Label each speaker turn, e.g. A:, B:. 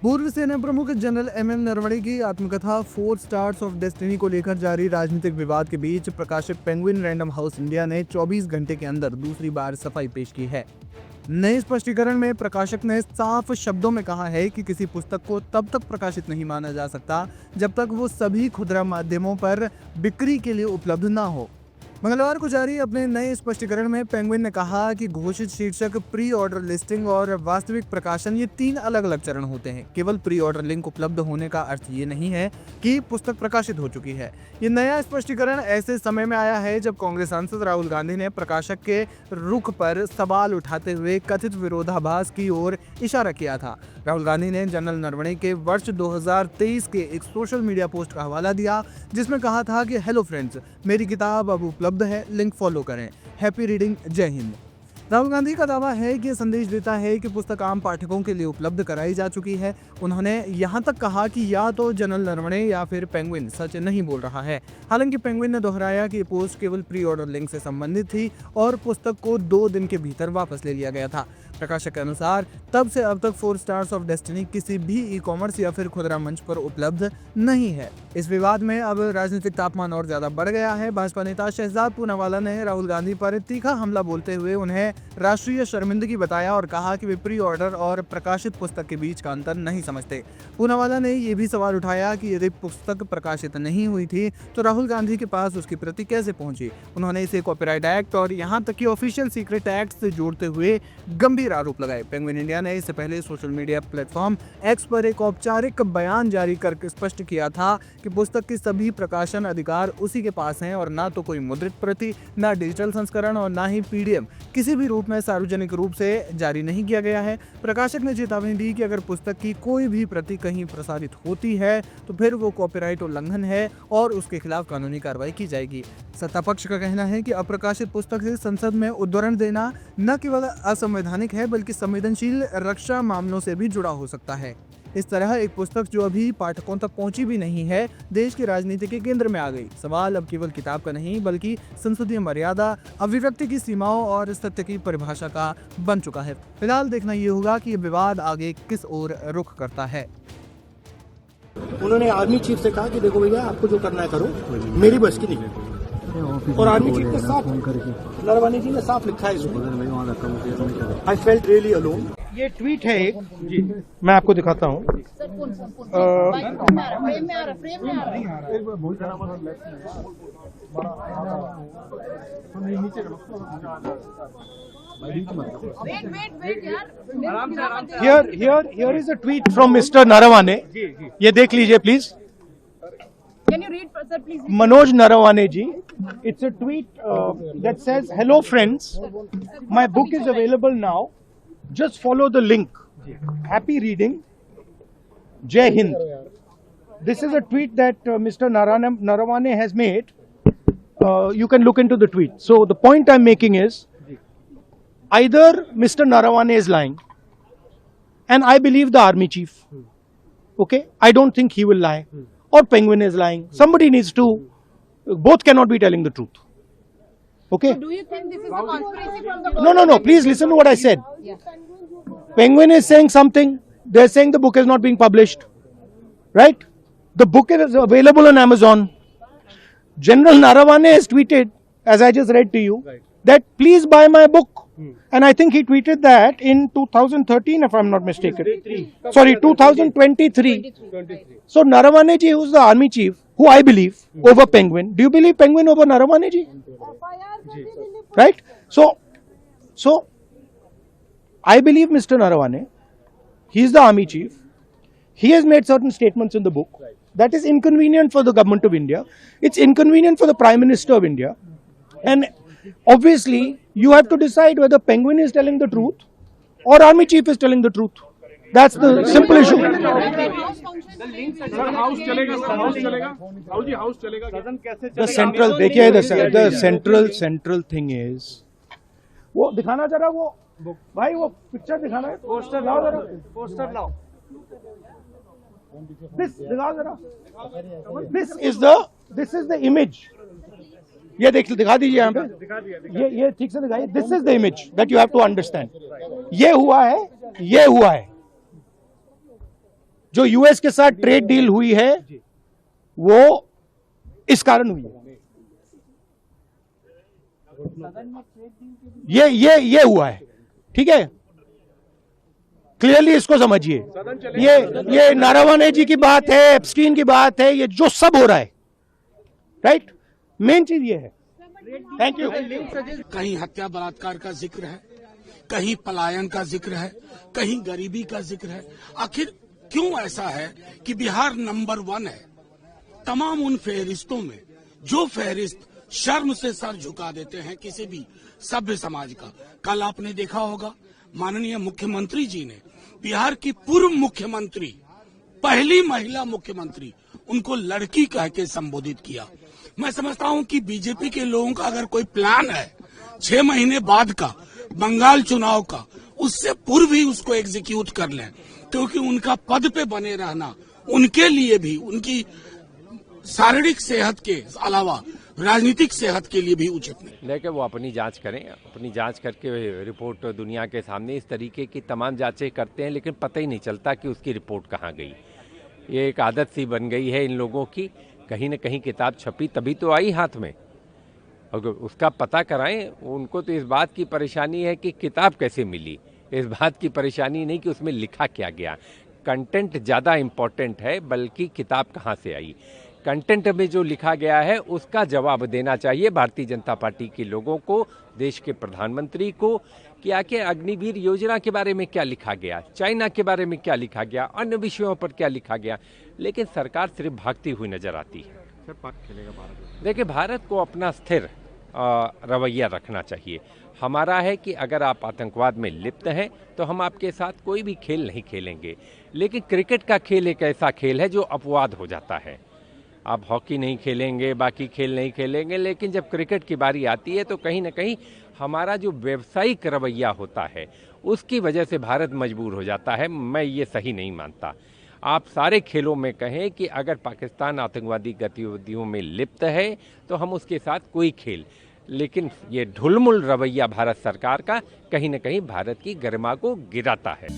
A: पूर्व सेना प्रमुख जनरल एमएम नरवणे की आत्मकथा 4 स्टार्स ऑफ डेस्टिनी को लेकर जारी राजनीतिक विवाद के बीच प्रकाशित पेंगुइन रैंडम हाउस इंडिया ने 24 घंटे के अंदर दूसरी बार सफाई पेश की है। नए स्पष्टीकरण में प्रकाशक ने साफ शब्दों में कहा है कि किसी पुस्तक को तब तक प्रकाशित नहीं माना जा सकता जब तक वो सभी खुदरा माध्यमों पर बिक्री के लिए उपलब्ध न हो। मंगलवार को जारी अपने नए स्पष्टीकरण में पेंगुइन ने कहा कि घोषित शीर्षक, प्री ऑर्डर लिस्टिंग और वास्तविक प्रकाशन ये 3 अलग अलग चरण होते हैं। केवल प्री ऑर्डर लिंक उपलब्ध होने का अर्थ ये नहीं है कि पुस्तक प्रकाशित हो चुकी है। ये नया स्पष्टीकरण ऐसे समय में आया है जब कांग्रेस सांसद राहुल गांधी ने प्रकाशक के रुख पर सवाल उठाते हुए कथित विरोधाभास की ओर इशारा किया था। राहुल गांधी ने जनरल नरवणे के वर्ष 2023 के एक सोशल मीडिया पोस्ट का हवाला दिया जिसमें कहा था कि हेलो फ्रेंड्स, मेरी किताब अब उपलब्ध है, लिंक फॉलो करें। हैप्पी रीडिंग, जय हिंद। राहुल गांधी का दावा है कि यह संदेश देता है कि पुस्तक आम पाठकों के लिए उपलब्ध कराई जा चुकी है। उन्होंने यहां तक कहा कि या तो जनरल नरवणे या फिर पेंगुइन सच नहीं बोल रहा है। हालांकि पेंगुइन ने दोहराया कि पोस्ट केवल प्री ऑर्डर लिंक से संबंधित थी और पुस्तक को 2 दिन के भीतर वापस ले लिया गया था। प्रकाशक के अनुसार तब से अब तक 4 स्टार्स ऑफ डेस्टिनी किसी भी ई-कॉमर्स या फिर खुदरा मंच पर उपलब्ध नहीं है। इस विवाद में अब राजनीतिक तापमान और ज्यादा बढ़ गया है। भाजपा नेता शहजाद पूनावाला ने राहुल गांधी पर तीखा हमला बोलते हुए उन्हें राष्ट्रीय शर्मिंदगी बताया और कहा कि वे प्री ऑर्डर और प्रकाशित पुस्तक के बीच का अंतर नहीं समझते। पूनावाला ने यह भी सवाल उठाया कि यदि पुस्तक प्रकाशित नहीं हुई थी तो राहुल गांधी के पास उसकी प्रति कैसे पहुंची। उन्होंने इसे कॉपीराइट एक्ट और यहाँ तक कि ऑफिशियल सीक्रेट एक्ट से जोड़ते हुए गंभीर आरोप लगाए। पेंगुइन इंडिया ने इससे पहले सोशल मीडिया प्लेटफॉर्म एक्स पर एक औपचारिक बयान जारी करके स्पष्ट किया था कि पुस्तक के सभी प्रकाशन अधिकार उसी के पास हैं और ना तो कोई मुद्रित प्रति, ना डिजिटल संस्करण और ना ही पीडीएफ किसी भी रूप में सार्वजनिक रूप से जारी नहीं किया गया है। प्रकाशक ने चेतावनी दी कि अगर पुस्तक की कोई भी प्रति कहीं प्रसारित होती है तो फिर वो कॉपीराइट उल्लंघन है और उसके खिलाफ कानूनी कार्रवाई की जाएगी। सत्ता पक्ष का कहना है कि अप्रकाशित पुस्तक से संसद में उद्धरण देना न केवल असंवैधानिक है बल्कि संवेदनशील रक्षा मामलों से भी जुड़ा हो सकता है। इस तरह एक पुस्तक जो अभी पाठकों तक पहुंची भी नहीं है, देश की राजनीति के केंद्र में आ गई। सवाल अब केवल किताब का नहीं बल्कि संसदीय मर्यादा, अभिव्यक्ति की सीमाओं और सत्य की परिभाषा का बन चुका है। फिलहाल देखना ये होगा कि ये विवाद आगे किस ओर रुख करता है।
B: उन्होंने आर्मी चीफ से कहा कि देखो भैया, आपको जो करना है करो, मेरी बस की नहीं। और आर्मी चीफ के साथ नरवणे जी ने साफ लिखा है इसमें, आई फेल्ट रियली अलोन। ये ट्वीट है एक, जी मैं आपको दिखाता हूँ। Here is a tweet from Mr. Naravane. ये देख लीजिए please.
C: Can you read, sir, please?
B: Manoj Naravane ji. It's a tweet that says, "Hello friends, my book is available now. Just follow the link. Happy reading. Jai Hind." This is a tweet that Mr. Naravane has made. You can look into the tweet. So the point I'm making is, either Mr. Naravane is lying, and I believe the army chief. Okay, I don't think he will lie. Or Penguin is lying. Somebody needs to, both cannot be telling the truth. Okay?
C: So do you think this is a conspiracy from the
B: No. Please listen to what I said.
C: Yeah.
B: Penguin is saying something. They're saying the book is not being published. Right? The book is available on Amazon. General Naravane has tweeted, as I just read to you, that please buy my book. And I think he tweeted that in 2013, if I'm not mistaken. 2023. So Naravane ji, who's the army chief, who I believe over Penguin. Do you believe Penguin over Naravane ji? Right? So I believe Mr. Naravane. He's the army chief. He has made certain statements in the book that is inconvenient for the government of India. It's inconvenient for the Prime Minister of India. And obviously, you have to decide whether Penguin is telling the truth or Army Chief is telling the truth. That's the simple issue. The central, देखिए, the central thing is, वो दिखाना जरा, वो भाई वो picture दिखाना है, poster लाओ जरा, पोस्टर लाओ, this दिखाओ जरा, this is the image. ये दिखा दीजिए यहाँ पे, ये ठीक से दिखाइए। This is the image that you have to understand. ये हुआ है, जो यूएस के साथ ट्रेड डील हुई है वो इस कारण हुई है। ये हुआ है, ठीक है, क्लियरली इसको समझिए। ये नारावाने जी की बात है, एप्स्टीन की बात है, ये जो सब हो रहा है, राइट, मेन चीज ये है। Thank you.
D: कहीं हत्या बलात्कार का जिक्र है, कहीं पलायन का जिक्र है, कहीं गरीबी का जिक्र है। आखिर क्यों ऐसा है कि बिहार नंबर 1 है तमाम उन फहरिस्तों में जो फहरिस्त शर्म से सर झुका देते हैं किसी भी सभ्य समाज का। कल आपने देखा होगा माननीय मुख्यमंत्री जी ने बिहार की पूर्व मुख्यमंत्री, पहली महिला मुख्यमंत्री, उनको लड़की कह के संबोधित किया। मैं समझता हूं कि बीजेपी के लोगों का अगर कोई प्लान है 6 महीने बाद का बंगाल चुनाव का, उससे पूर्व ही उसको एग्जीक्यूट कर लें, क्योंकि उनका पद पे बने रहना उनके लिए भी, उनकी शारीरिक सेहत के अलावा राजनीतिक सेहत के लिए भी उचित नहीं।
E: लेकिन वो अपनी जांच करें, अपनी जांच करके रिपोर्ट दुनिया के सामने, इस तरीके की तमाम जांचें करते हैं लेकिन पता ही नहीं चलता कि उसकी रिपोर्ट कहाँ गई। ये एक आदत सी बन गई है इन लोगों की, कहीं न कहीं किताब छपी तभी तो आई हाथ में, अगर उसका पता कराएं। उनको तो इस बात की परेशानी है कि किताब कैसे मिली, इस बात की परेशानी नहीं कि उसमें लिखा क्या गया। कंटेंट ज़्यादा इम्पोर्टेंट है बल्कि किताब कहाँ से आई। कंटेंट में जो लिखा गया है उसका जवाब देना चाहिए भारतीय जनता पार्टी के लोगों को, देश के प्रधानमंत्री को, कि आखिर अग्निवीर योजना के बारे में क्या लिखा गया, चाइना के बारे में क्या लिखा गया, अन्य विषयों पर क्या लिखा गया। लेकिन सरकार सिर्फ भागती हुई नजर आती है। देखिए, भारत को अपना स्थिर रवैया रखना चाहिए। हमारा है कि अगर आप आतंकवाद में लिप्त हैं तो हम आपके साथ कोई भी खेल नहीं खेलेंगे, लेकिन क्रिकेट का खेल एक ऐसा खेल है जो अपवाद हो जाता है। आप हॉकी नहीं खेलेंगे, बाकी खेल नहीं खेलेंगे, लेकिन जब क्रिकेट की बारी आती है तो कहीं ना कहीं हमारा जो व्यावसायिक रवैया होता है उसकी वजह से भारत मजबूर हो जाता है। मैं ये सही नहीं मानता। आप सारे खेलों में कहें कि अगर पाकिस्तान आतंकवादी गतिविधियों में लिप्त है तो हम उसके साथ कोई खेल, लेकिन ये ढुलमुल रवैया भारत सरकार का कहीं ना कहीं भारत की गरिमा को गिराता है।